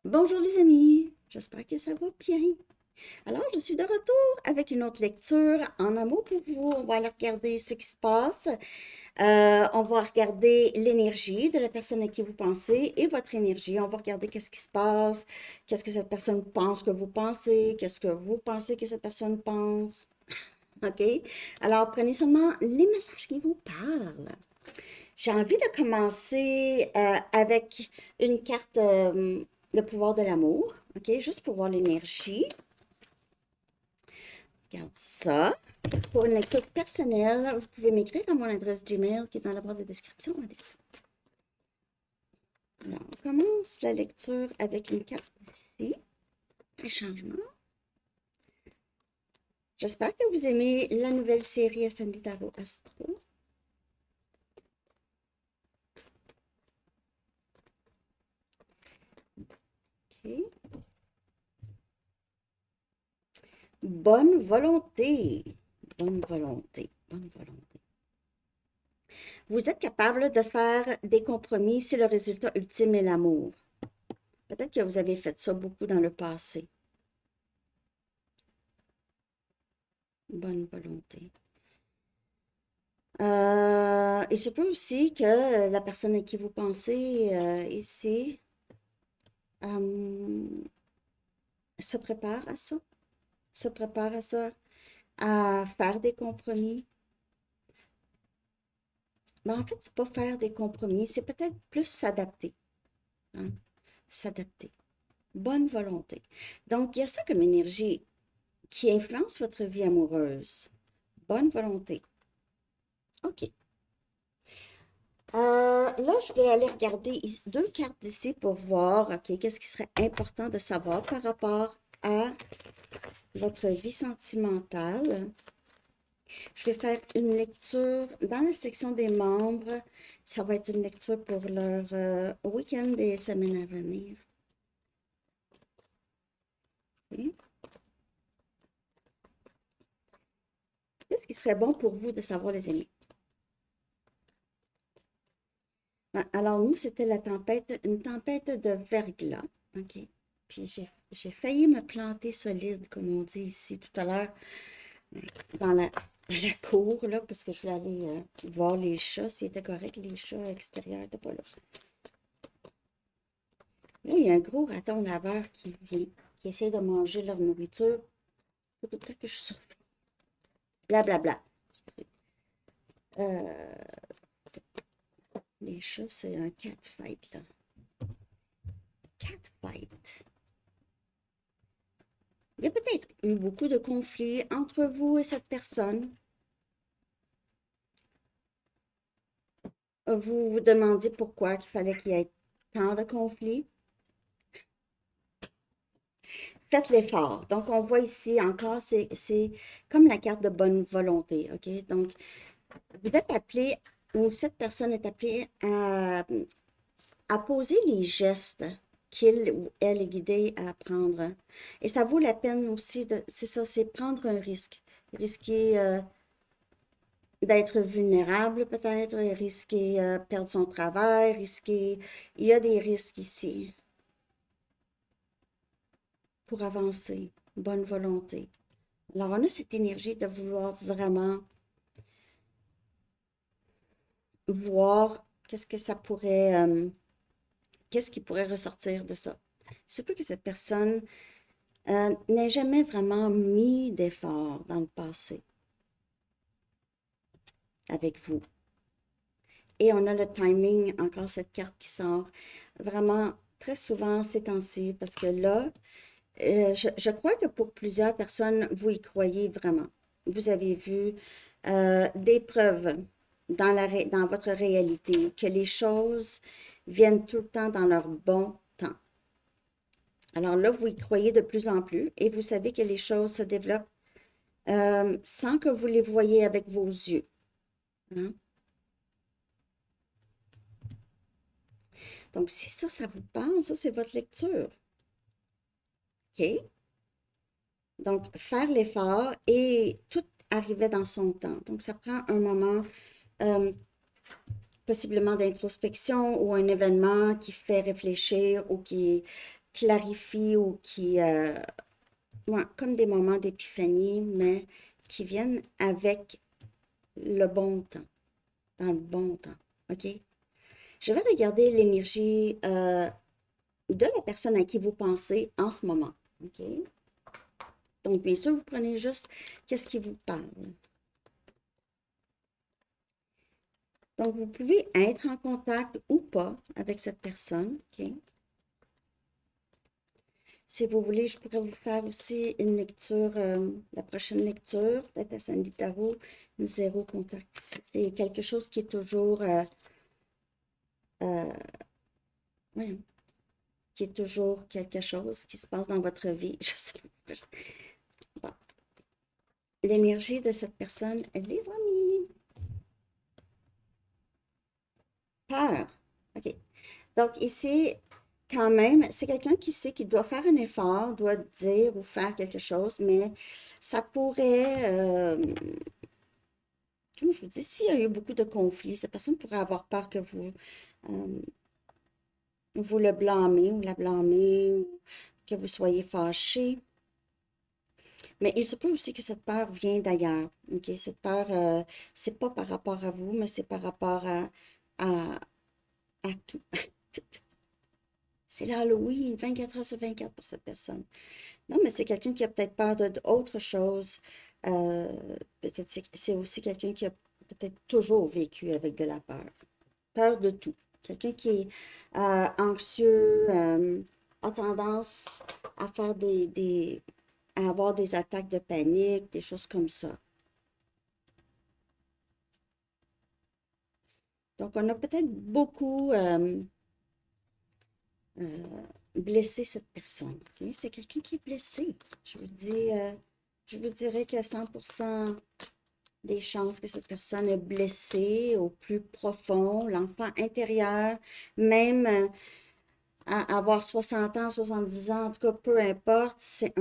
Bonjour les amis, j'espère que ça va bien. Alors, je suis de retour avec une autre lecture en amour pour vous. On va aller regarder ce qui se passe. On va regarder l'énergie de la personne à qui vous pensez et votre énergie. On va regarder qu'est-ce qui se passe, qu'est-ce que cette personne pense que vous pensez, qu'est-ce que vous pensez que cette personne pense. OK? Alors, prenez seulement les messages qui vous parlent. J'ai envie de commencer avec une carte, le pouvoir de l'amour, OK? Juste pour voir l'énergie. Regarde ça. Pour une lecture personnelle, vous pouvez m'écrire à mon adresse Gmail qui est dans la barre de description en dessous. Alors, on commence la lecture avec une carte d'ici. Un changement. J'espère que vous aimez la nouvelle série Ascending Tarot Astro. OK. Bonne volonté. Bonne volonté. Bonne volonté. Vous êtes capable de faire des compromis si le résultat ultime est l'amour. Peut-être que vous avez fait ça beaucoup dans le passé. Bonne volonté. Il se peut aussi que la personne à qui vous pensez ici euh, se prépare à ça, se prépare à ça, à faire des compromis. Mais en fait, c'est pas faire des compromis, c'est peut-être plus s'adapter. Hein, s'adapter. Bonne volonté. Donc, il y a ça comme énergie qui influence votre vie amoureuse. Bonne volonté. OK. Là, je vais aller regarder deux cartes d'ici pour voir, OK, qu'est-ce qui serait important de savoir par rapport à votre vie sentimentale. Je vais faire une lecture dans la section des membres. Ça va être une lecture pour leur week-end et semaines à venir. OK. Qu'est-ce qui serait bon pour vous de savoir, les amis? Alors, nous, c'était la tempête, une tempête de verglas. OK. Puis j'ai failli me planter solide, comme on dit ici tout à l'heure, dans la cour, là, parce que je voulais aller voir les chats, s'ils étaient corrects, les chats extérieurs n'étaient pas là. Là, il y a un gros raton laveur qui vient, qui essaie de manger leur nourriture. Faut tout le temps que je surveille. Blablabla. Euh, les chats, c'est un catfight, là. Catfight. Il y a peut-être eu beaucoup de conflits entre vous et cette personne. Vous vous demandiez pourquoi il fallait qu'il y ait tant de conflits. Faites l'effort. Donc, on voit ici encore, c'est comme la carte de bonne volonté. OK? Donc, vous êtes appelé, ou cette personne est appelée à poser les gestes qu'il ou elle est guidée à prendre. Et ça vaut la peine aussi de, c'est ça, c'est prendre un risque. Risquer d'être vulnérable peut-être, risquer perdre son travail, risquer... Il y a des risques ici pour avancer. Bonne volonté. Alors, on a cette énergie de vouloir vraiment voir qu'est-ce que ça pourrait, qu'est-ce qui pourrait ressortir de ça. C'est peut que cette personne n'ait jamais vraiment mis d'effort dans le passé avec vous. Et on a le timing, encore cette carte qui sort vraiment très souvent ces temps-ci, parce que là, je crois que pour plusieurs personnes, vous y croyez vraiment. Vous avez vu des preuves dans votre réalité que les choses viennent tout le temps dans leur bon temps. Alors là, vous y croyez de plus en plus et vous savez que les choses se développent sans que vous les voyez avec vos yeux. Hein? Donc, si ça, ça vous parle, ça, c'est votre lecture. OK? Donc, faire l'effort et tout arrivait dans son temps. Donc, ça prend un moment, euh, possiblement d'introspection ou un événement qui fait réfléchir ou qui clarifient ou qui, ouais, comme des moments d'épiphanie, mais qui viennent avec le bon temps, dans le bon temps. OK? Je vais regarder l'énergie de la personne à qui vous pensez en ce moment. OK? Donc, bien sûr, vous prenez juste qu'est-ce qui vous parle. Donc, vous pouvez être en contact ou pas avec cette personne. OK? Si vous voulez, je pourrais vous faire aussi une lecture, la prochaine lecture, peut-être à Sandy Tarot, zéro contact. C'est quelque chose qui est toujours, euh, voyons, qui est toujours quelque chose qui se passe dans votre vie. Je sais pas. Bon. L'énergie de cette personne, les amis. Peur. OK. Donc ici, quand même, c'est quelqu'un qui sait qu'il doit faire un effort, doit dire ou faire quelque chose, mais ça pourrait, comme je vous dis, s'il y a eu beaucoup de conflits, cette personne pourrait avoir peur que euh, vous le blâmez ou la blâmez, ou que vous soyez fâché. Mais il se peut aussi que cette peur vient d'ailleurs. OK? Cette peur, c'est pas par rapport à vous, mais c'est par rapport à, à tout. Tout. C'est l'Halloween, 24 heures sur 24 pour cette personne. Non, mais c'est quelqu'un qui a peut-être peur d'autre chose. Euh, peut-être c'est aussi quelqu'un qui a peut-être toujours vécu avec de la peur. Peur de tout. Quelqu'un qui est anxieux, a tendance à faire à avoir des attaques de panique, des choses comme ça. Donc, on a peut-être beaucoup euh, blessé cette personne. Ok? C'est quelqu'un qui est blessé. Je vous dirais que 100% des chances que cette personne est blessée au plus profond, l'enfant intérieur, même à avoir 60 ans, 70 ans, en tout cas, peu importe, c'est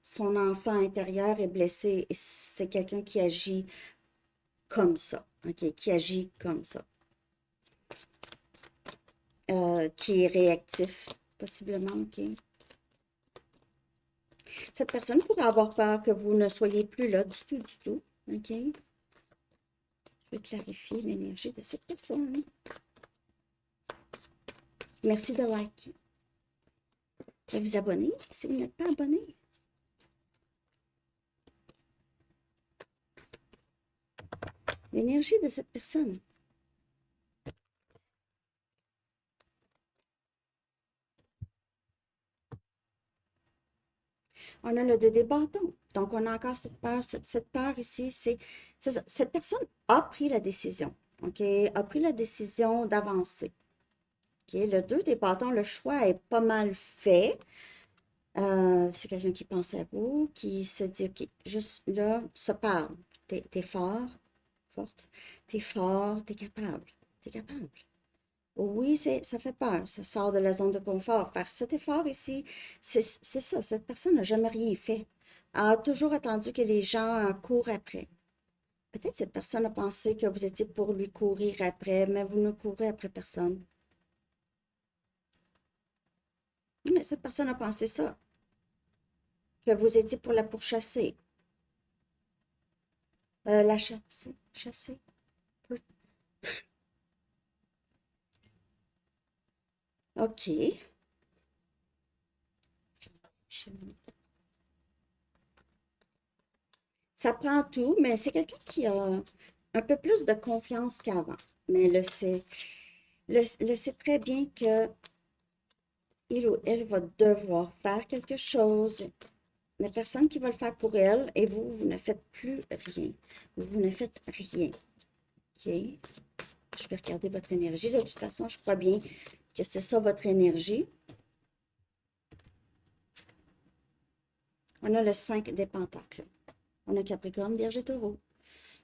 son enfant intérieur est blessé et c'est quelqu'un qui agit comme ça, ok, qui agit comme ça, qui est réactif, possiblement, ok. Cette personne pourrait avoir peur que vous ne soyez plus là du tout, ok. Je vais clarifier l'énergie de cette personne. Merci de liker. De vous abonner si vous n'êtes pas abonné. L'énergie de cette personne. On a le 2 des bâtons. Donc, on a encore cette peur. Cette peur ici, c'est ça. Cette personne a pris la décision. OK? A pris la décision d'avancer. OK? Le 2 des bâtons, le choix est pas mal fait. C'est quelqu'un qui pense à vous, qui se dit, OK, juste là, se parle. T'es fort, forte. T'es fort, t'es capable. T'es capable. Oui, ça fait peur, ça sort de la zone de confort. Faire cet effort ici, c'est ça, cette personne n'a jamais rien fait. A toujours attendu que les gens courent après. Peut-être cette personne a pensé que vous étiez pour lui courir après, mais vous ne courez après personne. Mais cette personne a pensé ça, que vous étiez pour la pourchasser. La chasser, chasser. OK. Ça prend tout, mais c'est quelqu'un qui a un peu plus de confiance qu'avant. Mais le sait très bien que il ou elle va devoir faire quelque chose. La personne qui va le faire pour elle et vous, vous ne faites plus rien. Vous ne faites rien. OK? Je vais regarder votre énergie. De toute façon, je crois bien que c'est ça votre énergie. On a le 5 des pentacles. On a Capricorne, Vierge et Taureau.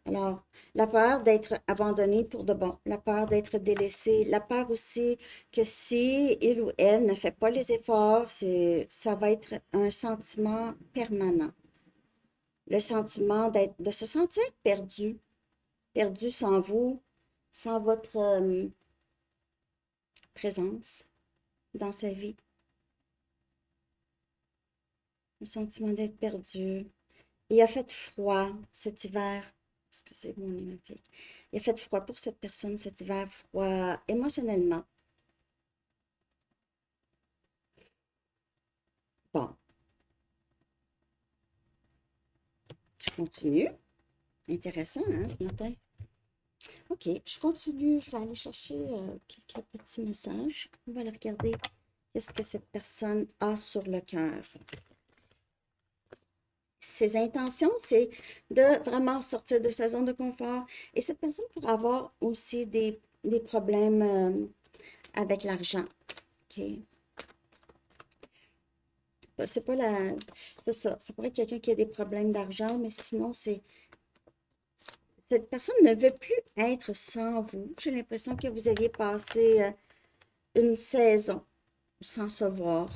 Alors, la peur d'être abandonné pour de bon, la peur d'être délaissé, la peur aussi que si il ou elle ne fait pas les efforts, ça va être un sentiment permanent. Le sentiment de se sentir perdu, perdu sans vous, sans votre présence dans sa vie. le sentiment d'être perdu. Il a fait froid cet hiver. Excusez mon olympique. Il a fait froid pour cette personne cet hiver, froid émotionnellement. Bon, je continue. Intéressant, hein, ce matin. OK, je continue. Je vais aller chercher quelques petits messages. On va aller regarder qu'est-ce que cette personne a sur le cœur. Ses intentions, c'est de vraiment sortir de sa zone de confort. Et cette personne pourrait avoir aussi des problèmes avec l'argent. OK? C'est pas la... C'est ça. Ça pourrait être quelqu'un qui a des problèmes d'argent, mais sinon, cette personne ne veut plus être sans vous. J'ai l'impression que vous aviez passé une saison sans se voir,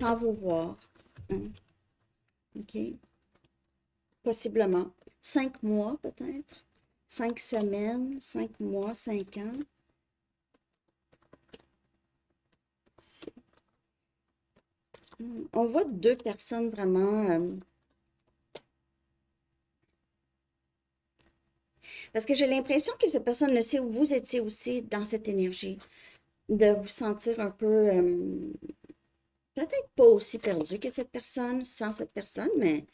sans vous voir. Hein? OK? Possiblement. 5 mois, peut-être. 5 semaines, 5 mois, 5 ans. On voit deux personnes vraiment... parce que j'ai l'impression que cette personne le sait où vous étiez aussi dans cette énergie. De vous sentir un peu... peut-être pas aussi perdu que cette personne, sans cette personne, mais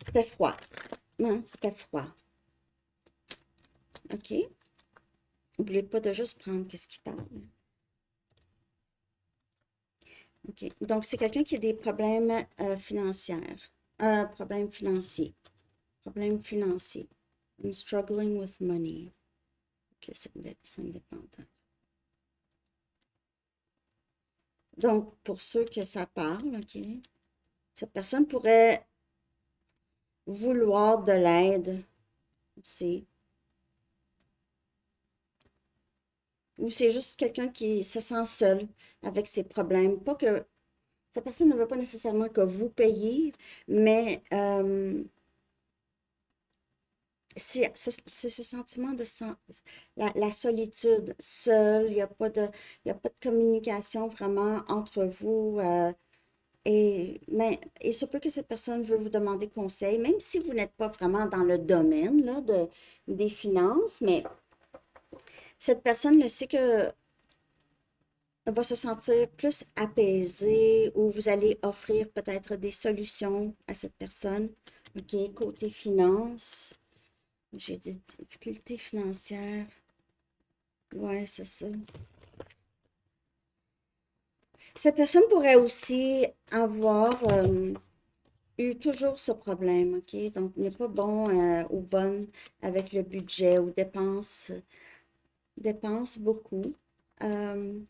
c'était froid. Non, c'était froid. OK? N'oubliez pas de juste prendre qu'est-ce qu'il parle. OK. Donc, c'est quelqu'un qui a des problèmes financiers. Problèmes financiers. Problèmes financiers. I'm struggling with money. OK, c'est indépendant. Donc, pour ceux que ça parle, OK, cette personne pourrait vouloir de l'aide aussi. Ou c'est juste quelqu'un qui se sent seul avec ses problèmes. Pas que cette personne ne veut pas nécessairement que vous payiez, mais c'est ce sentiment de la solitude, seul, il y a pas de communication vraiment entre vous. Mais il se peut que cette personne veut vous demander conseil, même si vous n'êtes pas vraiment dans le domaine là, des finances, mais cette personne le sait que va se sentir plus apaisée ou vous allez offrir peut-être des solutions à cette personne. OK, côté finance, j'ai dit difficultés financières. Ouais, c'est ça. Cette personne pourrait aussi avoir eu toujours ce problème, OK? Donc, n'est pas bon ou bonne avec le budget ou dépense beaucoup. Euh,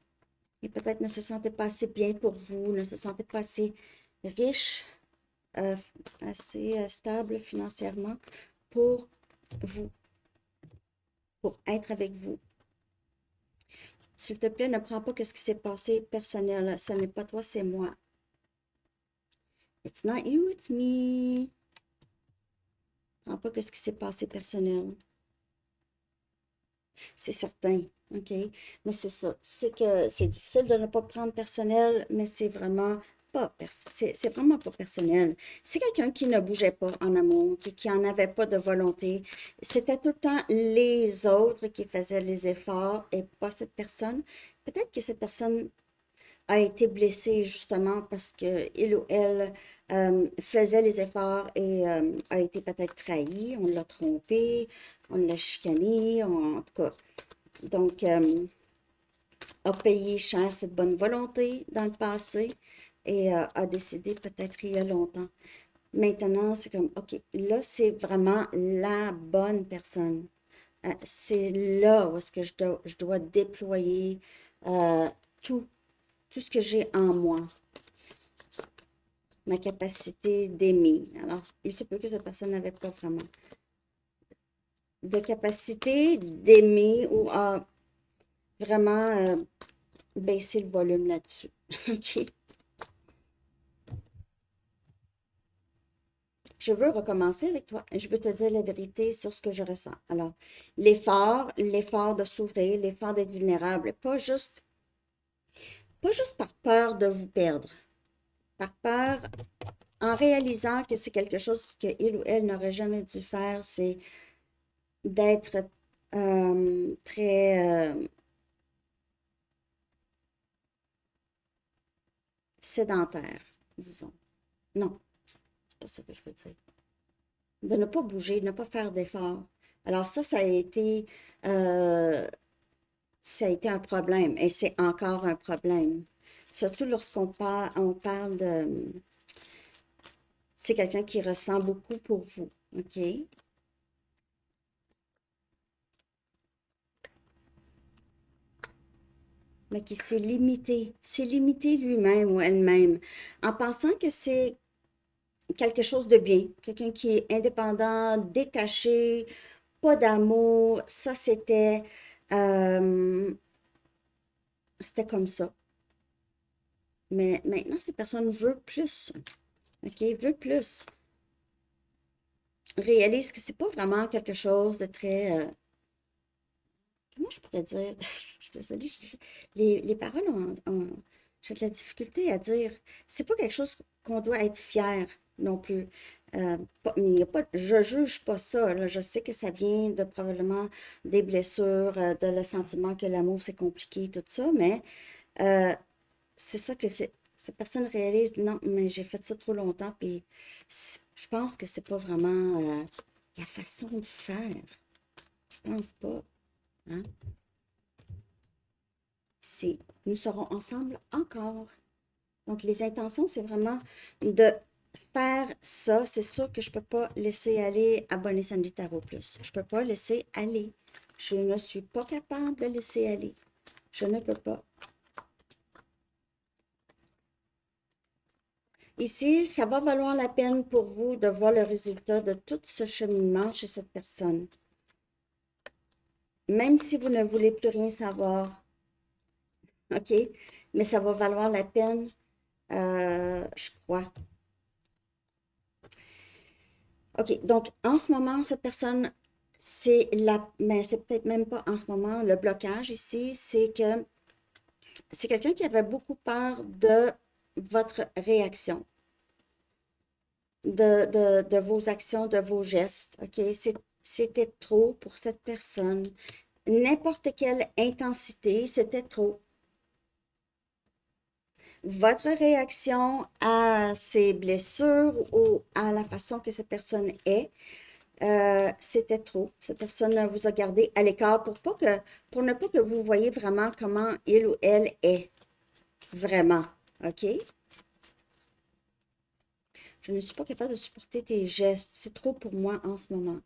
et peut-être ne se sentait pas assez bien pour vous, ne se sentait pas assez riche, euh, assez stable financièrement pour vous, pour être avec vous. S'il te plaît, ne prends pas ce qui s'est passé personnel. Ce n'est pas toi, c'est moi. It's not you, it's me. Prends pas ce qui s'est passé personnel. C'est certain, OK? Mais c'est ça. C'est que c'est difficile de ne pas prendre personnel, mais c'est vraiment c'est vraiment pas personnel. C'est quelqu'un qui ne bougeait pas en amour, qui en avait pas de volonté. C'était tout le temps les autres qui faisaient les efforts et pas cette personne. Peut-être que cette personne a été blessée justement parce que il ou elle faisait les efforts et a été peut-être trahi, on l'a trompé, on l'a chicané, en tout cas. Donc, a payé cher cette bonne volonté dans le passé et a décidé peut-être il y a longtemps. Maintenant, c'est comme, OK, là, c'est vraiment la bonne personne. C'est là où est-ce que je dois déployer euh, tout, tout ce que j'ai en moi, ma capacité d'aimer. Alors, il se peut que cette personne n'avait pas vraiment de capacité d'aimer ou a vraiment baissé le volume là-dessus. OK. Je veux recommencer avec toi. Je veux te dire la vérité sur ce que je ressens. Alors, l'effort de s'ouvrir, l'effort d'être vulnérable, pas juste par peur de vous perdre, par peur en réalisant que c'est quelque chose qu'il ou elle n'aurait jamais dû faire, c'est d'être très sédentaire, disons. Non, c'est pas ça que je veux dire. De ne pas bouger, de ne pas faire d'efforts. Alors euh, ça a été un problème et c'est encore un problème. Surtout lorsqu'on on parle de... C'est quelqu'un qui ressent beaucoup pour vous, OK? Mais qui s'est limité lui-même ou elle-même en pensant que c'est quelque chose de bien, quelqu'un qui est indépendant, détaché, pas d'amour, ça euh, c'était comme ça. Mais maintenant, cette personne veut plus, OK? Veut plus. Réalise que c'est pas vraiment quelque chose de très, comment je pourrais dire? Je suis désolée, les paroles j'ai de la difficulté à dire. C'est pas quelque chose qu'on doit être fier non plus. Mais il y a pas, je juge pas ça, là. Je sais que ça vient de probablement des blessures, de le sentiment que l'amour c'est compliqué, tout ça, mais euh, c'est ça que cette personne réalise, non, mais j'ai fait ça trop longtemps, puis je pense que c'est pas vraiment la façon de faire. Je pense pas. Hein? C'est, nous serons ensemble encore. Donc, les intentions, c'est vraiment de faire ça. C'est sûr que je ne peux pas laisser aller abonner Sandy Tarot Plus. Je ne peux pas laisser aller. Je ne suis pas capable de laisser aller. Je ne peux pas. Ici, ça va valoir la peine pour vous de voir le résultat de tout ce cheminement chez cette personne. Même si vous ne voulez plus rien savoir, OK? Mais ça va valoir la peine, je crois. OK, donc en ce moment, cette personne, mais c'est peut-être même pas en ce moment, le blocage ici, c'est que c'est quelqu'un qui avait beaucoup peur de votre réaction, de vos actions, de vos gestes, OK? C'était trop pour cette personne. N'importe quelle intensité, c'était trop. Votre réaction à ces blessures ou à la façon que cette personne est, c'était trop. Cette personne vous a gardé à l'écart pour ne pas que vous voyez vraiment comment il ou elle est. Vraiment. OK? Je ne suis pas capable de supporter tes gestes. C'est trop pour moi en ce moment.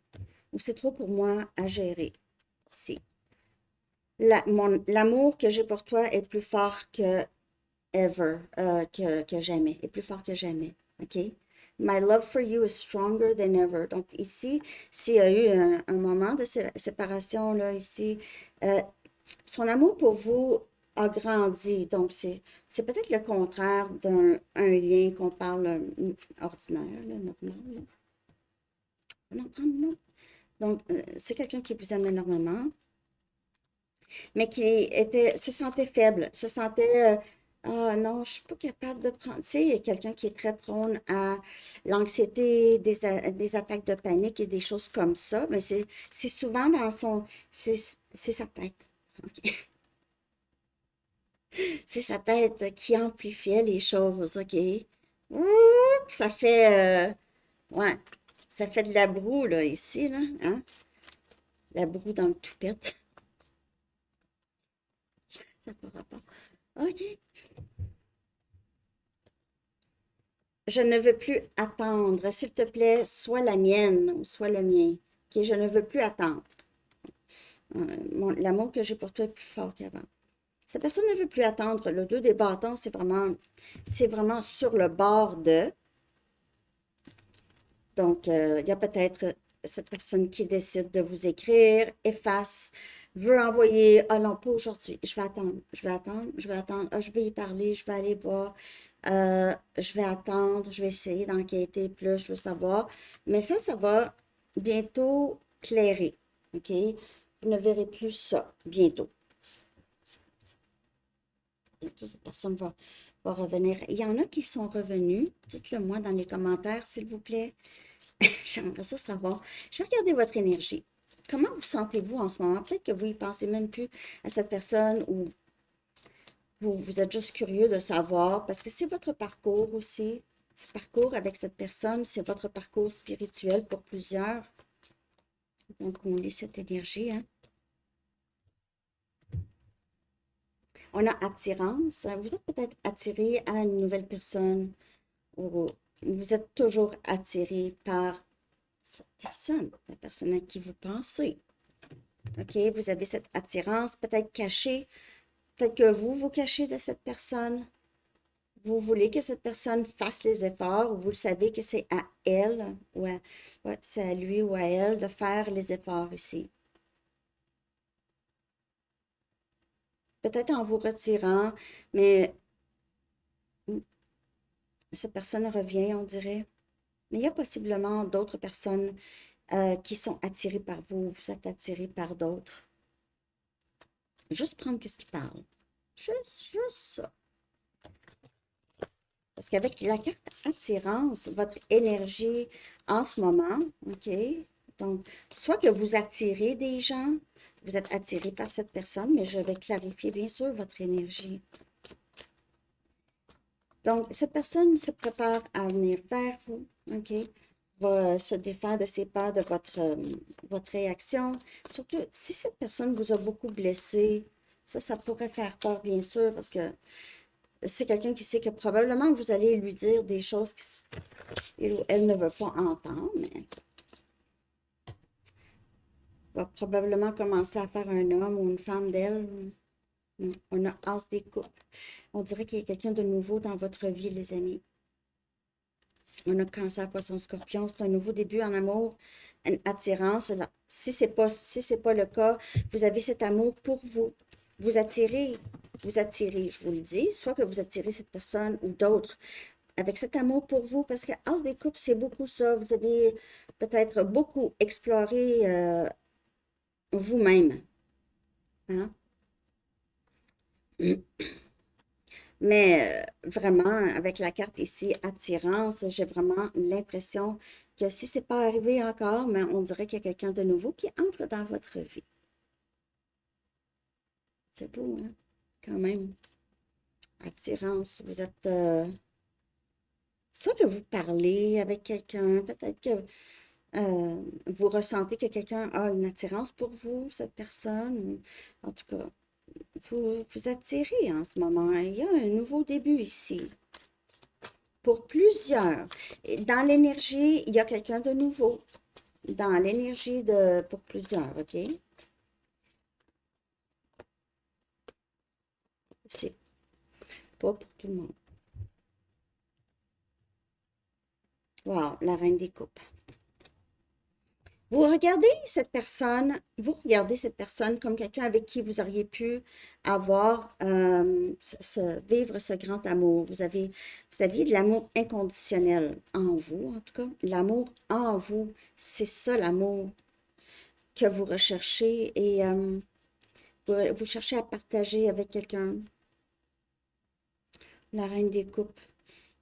Ou c'est trop pour moi à gérer. Si. L'amour que j'ai pour toi est plus fort que ever, que jamais. Est plus fort que jamais. OK? My love for you is stronger than ever. Donc ici, s'il y a eu un moment de séparation, là, ici, euh, son amour pour vous a grandi. Donc c'est peut-être le contraire d'un un lien qu'on parle ordinaire, là, normal. Là. Non, non, non. Donc, c'est quelqu'un qui vous aime énormément, mais qui se sentait faible, se sentait ah non, je suis pas capable de prendre. Tu sais, quelqu'un qui est très prône à l'anxiété, des attaques de panique et des choses comme ça, mais c'est souvent dans c'est sa tête. OK? C'est sa tête qui amplifiait les choses, OK? Ouh, ça fait, ouais, ça fait de la broue, là, ici, là, hein? La broue dans le toupette. Ça ne pourra pas. OK. Je ne veux plus attendre. S'il te plaît, sois la mienne ou sois le mien. OK, je ne veux plus attendre. L'amour que j'ai pour toi est plus fort qu'avant. Cette personne ne veut plus attendre. Le 2 des bâtons, c'est vraiment sur le bord de. Donc, il y a peut-être cette personne qui décide de vous écrire, efface, veut envoyer, ah non, pas aujourd'hui, je vais attendre, je vais attendre, je vais attendre, ah, je vais y parler, je vais aller voir, je vais attendre, je vais essayer d'enquêter plus, je veux savoir. Mais ça va bientôt clairer, OK? Vous ne verrez plus ça bientôt. Bientôt, cette personne va va revenir. Il y en a qui sont revenus. Dites-le moi dans les commentaires, s'il vous plaît. J'aimerais ça savoir. Je vais regarder votre énergie. Comment vous sentez-vous en ce moment? Peut-être que vous y pensez même plus à cette personne ou vous êtes juste curieux de savoir parce que c'est votre parcours aussi. Ce parcours avec cette personne, c'est votre parcours spirituel pour plusieurs. Donc, on lit cette énergie, hein. On a attirance. Vous êtes peut-être attiré à une nouvelle personne ou vous êtes toujours attiré par cette personne, la personne à qui vous pensez. OK? Vous avez cette attirance peut-être cachée. Peut-être que vous cachez de cette personne. Vous voulez que cette personne fasse les efforts, ou vous le savez que c'est à elle, ou ouais, c'est à lui ou à elle de faire les efforts ici. Peut-être en vous retirant, mais cette personne revient, on dirait. Mais il y a possiblement d'autres personnes qui sont attirées par vous, vous êtes attiré par d'autres. Juste prendre qu'est-ce qui parle. Juste ça. Parce qu'avec la carte attirance, votre énergie en ce moment, OK? Donc, soit que vous attirez des gens, vous êtes attiré par cette personne, mais je vais clarifier bien sûr votre énergie. Donc, cette personne se prépare à venir vers vous, OK? Va se défaire de ses peurs, de votre réaction. Surtout, si cette personne vous a beaucoup blessé, ça pourrait faire peur, bien sûr, parce que c'est quelqu'un qui sait que probablement vous allez lui dire des choses qu'elle ne veut pas entendre, mais va probablement commencer à faire un homme ou une femme d'elle. On a As des coupes. On dirait qu'il y a quelqu'un de nouveau dans votre vie, les amis. On a Cancer, Poisson, Scorpion. C'est un nouveau début en amour, une attirance. Si c'est pas le cas, vous avez cet amour pour vous. Vous attirez, je vous le dis, soit que vous attirez cette personne ou d'autres avec cet amour pour vous, parce que As des coupes, c'est beaucoup ça. Vous avez peut-être beaucoup exploré vous-même. Hein? Mais vraiment, avec la carte ici, attirance, j'ai vraiment l'impression que si c'est pas arrivé encore, mais on dirait qu'il y a quelqu'un de nouveau qui entre dans votre vie. C'est beau, hein? Quand même. Attirance, vous êtes... soit que vous parlez avec quelqu'un, peut-être que vous ressentez que quelqu'un a une attirance pour vous, cette personne. En tout cas, vous attirez en ce moment. Il y a un nouveau début ici. Pour plusieurs. Dans l'énergie, il y a quelqu'un de nouveau. Dans l'énergie pour plusieurs, OK? C'est pas pour tout le monde. Wow, la reine des coupes. Vous regardez cette personne comme quelqu'un avec qui vous auriez pu avoir, vivre ce grand amour. Vous aviez de l'amour inconditionnel en vous, en tout cas. L'amour en vous, c'est ça l'amour que vous recherchez et vous cherchez à partager avec quelqu'un. La reine des coupes.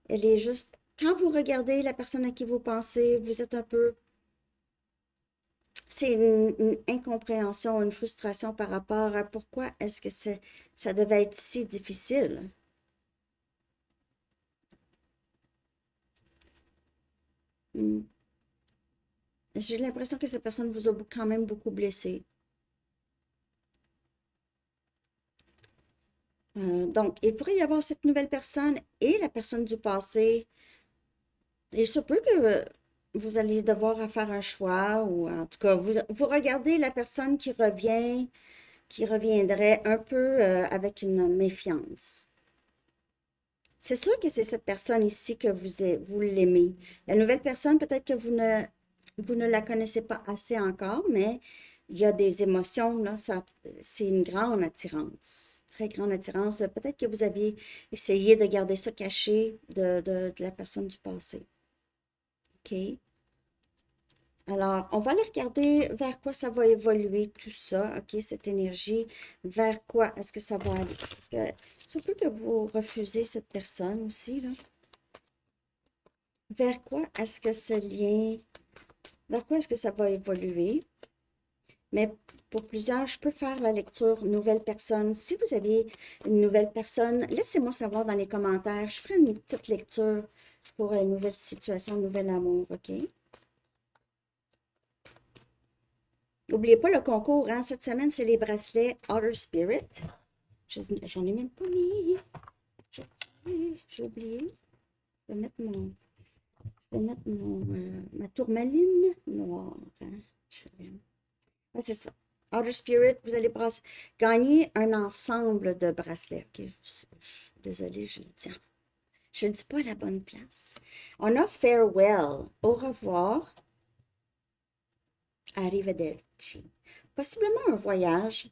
Elle est juste, quand vous regardez la personne à qui vous pensez, vous êtes un peu, c'est une incompréhension, une frustration par rapport à pourquoi est-ce que ça devait être si difficile. Hmm. J'ai l'impression que cette personne vous a quand même beaucoup blessé. Donc, il pourrait y avoir cette nouvelle personne et la personne du passé. Il se peut que vous allez devoir faire un choix ou en tout cas, vous regardez la personne qui reviendrait un peu avec une méfiance. C'est sûr que c'est cette personne ici que vous l'aimez. La nouvelle personne, peut-être que vous ne la connaissez pas assez encore, mais il y a des émotions, là, c'est une grande attirance, très grande attirance. Peut-être que vous aviez essayé de garder ça caché de la personne du passé. OK? Alors, on va aller regarder vers quoi ça va évoluer tout ça, OK, cette énergie, vers quoi est-ce que ça va aller? Parce que Ça peut que vous refusez cette personne aussi, là. Vers quoi est-ce que ce lien, vers quoi est-ce que ça va évoluer? Mais pour plusieurs, je peux faire la lecture nouvelle personne. Si vous avez une nouvelle personne, laissez-moi savoir dans les commentaires. Je ferai une petite lecture pour une nouvelle situation, un nouvel amour, OK? N'oubliez pas le concours, hein? Cette semaine, c'est les bracelets Outer Spirit. J'en ai même pas mis. J'ai oublié. Je vais mettre ma tourmaline noire, hein? Ouais, c'est ça. Outer Spirit, vous allez gagner un ensemble de bracelets. OK? Désolée, je le dis. Je ne le dis pas à la bonne place. On a Farewell. Au revoir. Arrivederci. Possiblement un voyage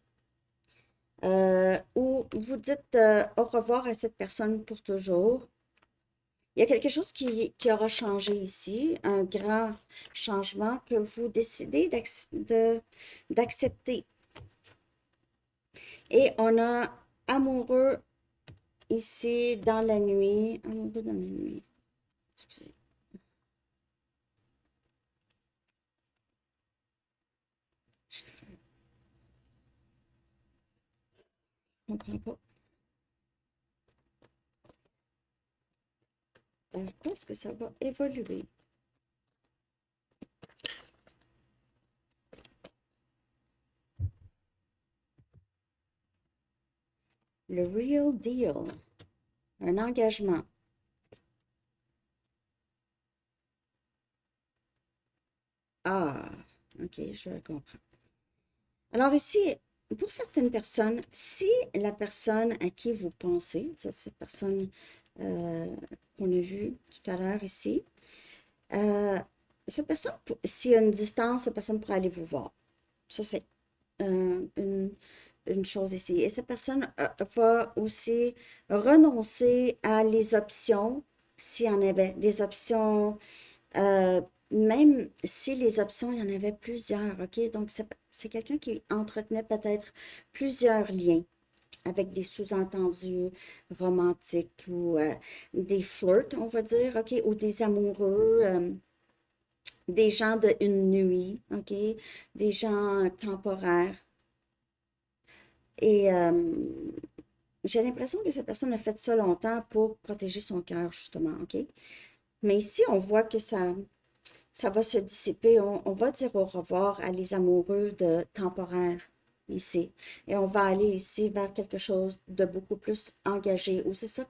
où vous dites au revoir à cette personne pour toujours. Il y a quelque chose qui aura changé ici, un grand changement que vous décidez d'accepter. Et on a amoureux ici dans la nuit. Amoureux dans la nuit. Excusez. Je ne comprends pas. Vers quoi est-ce que ça va évoluer? Le real deal. Un engagement. Ah, ok, je comprends. Alors ici, pour certaines personnes, si la personne à qui vous pensez, cette personne euh, qu'on a vue tout à l'heure ici, euh, cette personne, s'il y a une distance, cette personne pourrait aller vous voir. Ça, c'est une chose ici. Et cette personne va aussi renoncer à les options, s'il y en avait, des options, euh, même si les options, il y en avait plusieurs, OK? Donc, c'est quelqu'un qui entretenait peut-être plusieurs liens avec des sous-entendus romantiques ou des flirts, on va dire, OK? Ou des amoureux, des gens de une nuit, OK? Des gens temporaires. Et j'ai l'impression que cette personne a fait ça longtemps pour protéger son cœur, justement, OK? Mais ici, on voit que ça va se dissiper. On va dire au revoir à les amoureux de temporaire ici. Et on va aller ici vers quelque chose de beaucoup plus engagé. Ou c'est ça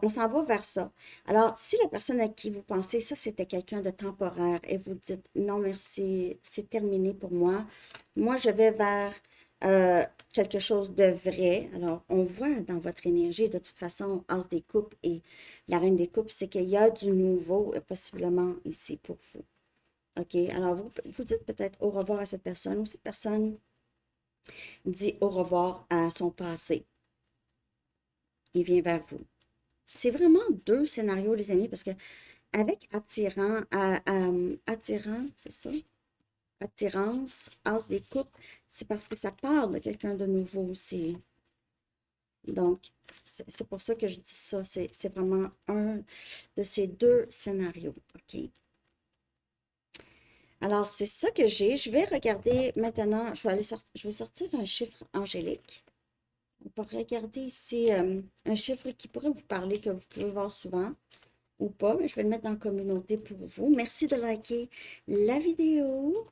on s'en va vers ça. Alors, si la personne à qui vous pensez, ça, c'était quelqu'un de temporaire et vous dites non, merci, c'est terminé pour moi. Moi, je vais vers euh, quelque chose de vrai. Alors, on voit dans votre énergie, de toute façon, As des coupes et la reine des coupes, c'est qu'il y a du nouveau possiblement ici pour vous. OK? Alors, vous dites peut-être au revoir à cette personne ou cette personne dit au revoir à son passé. Il vient vers vous. C'est vraiment deux scénarios, les amis, parce que avec attirant, c'est ça? Attirance, as des coupes, c'est parce que ça parle de quelqu'un de nouveau aussi. Donc, c'est pour ça que je dis ça. C'est vraiment un de ces deux scénarios. OK? Alors, c'est ça que j'ai. Je vais regarder maintenant. Je vais sortir un chiffre angélique. On va regarder ici un chiffre qui pourrait vous parler, que vous pouvez voir souvent ou pas, mais je vais le mettre dans la communauté pour vous. Merci de liker la vidéo.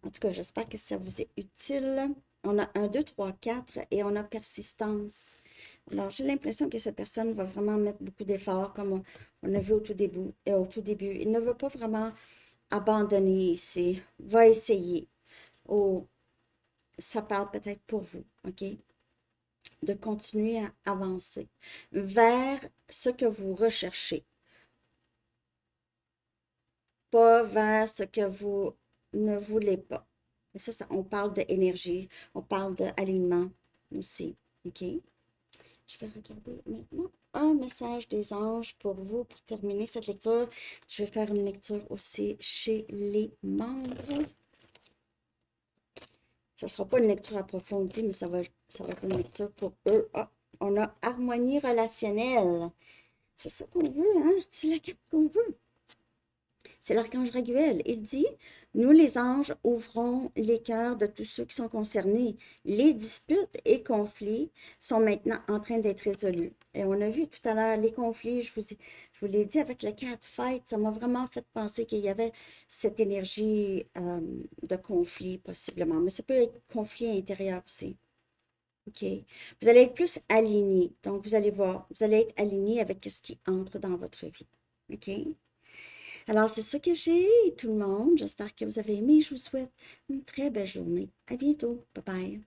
En tout cas, j'espère que ça vous est utile. On a 1, 2, 3, 4 et on a persistance. Alors, j'ai l'impression que cette personne va vraiment mettre beaucoup d'efforts, comme on a vu au tout début. Il ne veut pas vraiment abandonner ici. Va essayer. Oh, ça parle peut-être pour vous, OK? De continuer à avancer vers ce que vous recherchez, pas vers ce que vous ne voulez pas. Et ça, on parle d'énergie, on parle d'alignement aussi, OK? Je vais regarder maintenant un message des anges pour vous, pour terminer cette lecture. Je vais faire une lecture aussi chez les membres. Ça ne sera pas une lecture approfondie, mais ça va être une lecture pour eux. Ah, on a harmonie relationnelle. C'est ça qu'on veut, hein? C'est la carte qu'on veut. C'est l'archange Raguel. Il dit, nous les anges ouvrons les cœurs de tous ceux qui sont concernés. Les disputes et conflits sont maintenant en train d'être résolus. Et on a vu tout à l'heure les conflits, je vous l'ai dit avec le cat fight, ça m'a vraiment fait penser qu'il y avait cette énergie de conflit possiblement. Mais ça peut être conflit intérieur aussi. OK. Vous allez être plus aligné. Donc, vous allez voir, vous allez être aligné avec ce qui entre dans votre vie. OK? Alors, c'est ça que j'ai, tout le monde. J'espère que vous avez aimé. Je vous souhaite une très belle journée. À bientôt. Bye bye.